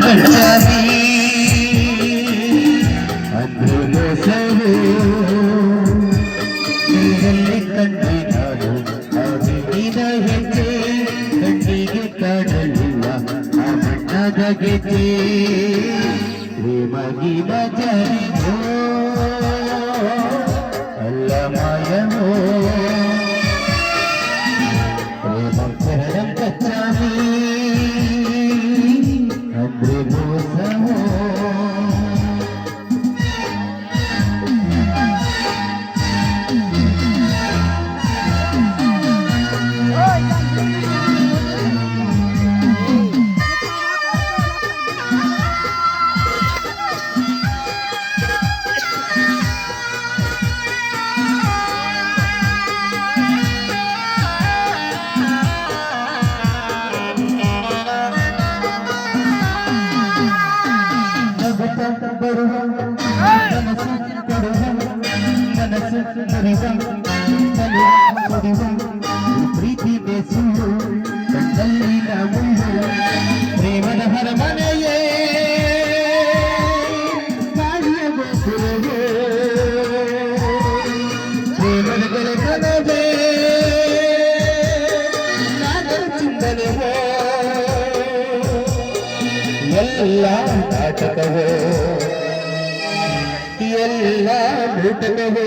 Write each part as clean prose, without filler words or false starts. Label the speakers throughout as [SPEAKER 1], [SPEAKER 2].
[SPEAKER 1] ಕಚ್ಚಾವಿ ಅಂದು ಮೋಸವು ನೀರಲ್ಲಿ ಕಂಡೆ ನಾನು ಅವಿನ ಹೆಜ್ಜೆ ಕಣ್ಣಿಗೆ ಕಾಣಲಿಲ್ಲ ಆ ಬಣ್ಣದ ಗೆಜ್ಜೆ ಪ್ರೇಮಗಿ ಮಜರಿಯೋ ಅಲ್ಲ ಮಾಯವೋ ಪ್ರೇಮಂ ಶರಣಂ ಕಚ್ಚಾಮಿ ಅಂದ್ರೆ ಮೋಸವೋ ಪ್ರೀತಿ ಬೇಸುಳು ಕಣ್ಣಲ್ಲಿ ಮುಳ್ಳು ಪ್ರೇಮದ ಹೊರಮನೆಯೇ ಕಾಳಿಯ ಗೋಪುರವೇ ಪ್ರೇಮದ ಗೆಳೆತನವೇ ನಾಗರ ಚಿಂತನೆವೋ ಎಲ್ಲ ನಾಟಕವೋ ಎಲ್ಲ ನಾಟಕವೋ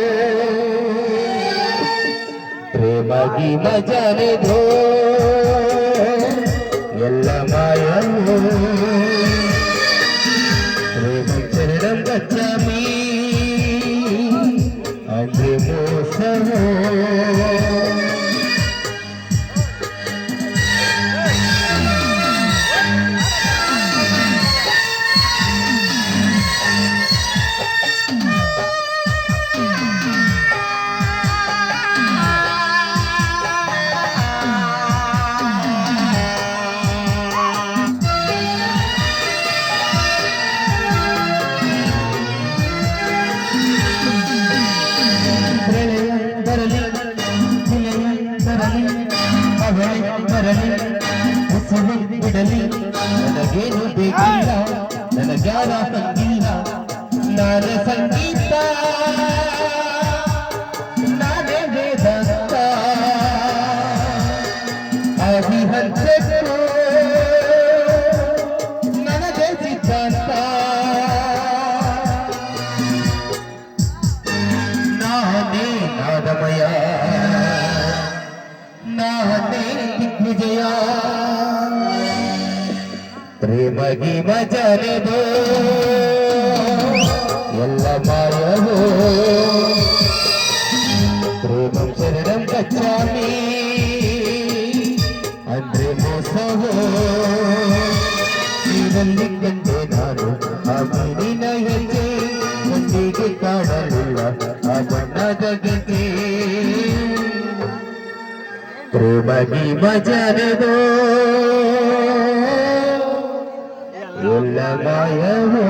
[SPEAKER 1] ಪ್ರೇಮಗಿ ಮಜಾನೆದೋ ಎಲ್ಲ ಮಾಯವೋ ಪ್ರೇಮಂ ಶರಣಂ ಗಚ್ಚಾಮಿ ಅಂದ್ರೆ ಮೋಸವೋ ಬಿಡಲಿ ನನಗೇನು ಬೇಕಿಲ್ಲ ನನಗ್ಯಾರ ಸಂಗೀತ ನಾನೇ ಸಂಗೀತ ನಾನೇ ವೇದಾಂತ ಅವಿಹಂಸರು ನನಗೆ ಸಿದ್ಧಾಂತ ನಾನೇ ನಾದಮಯ ನಾನೇ ದಿಗ್ವಿಜಯ ಪ್ರೇಮಗಿ ಮಜಾನೆದೋ ಎಲ್ಲ ಮಾಯವೋ ಪ್ರೇಮಂ ಶರಣಂ ಗಚ್ಚಾಮಿ ಅಂದ್ರೆ ಮೋಸವೋ ನೀನಲ್ಲಿ ಕಂಡೆ ನಾನು ಆ ಮೀನಿನ ಹೆಜ್ಜೆ ಕಣ್ಣಿಗೆ ಕಾಣಲಿಲ್ಲ ಆ ಬಣ್ಣದ ಗೆಜ್ಜೆ ಪ್ರೇಮಗಿ ಮಜಾನೆದೋ ಎಲ್ಲ ಮಾಯವೋ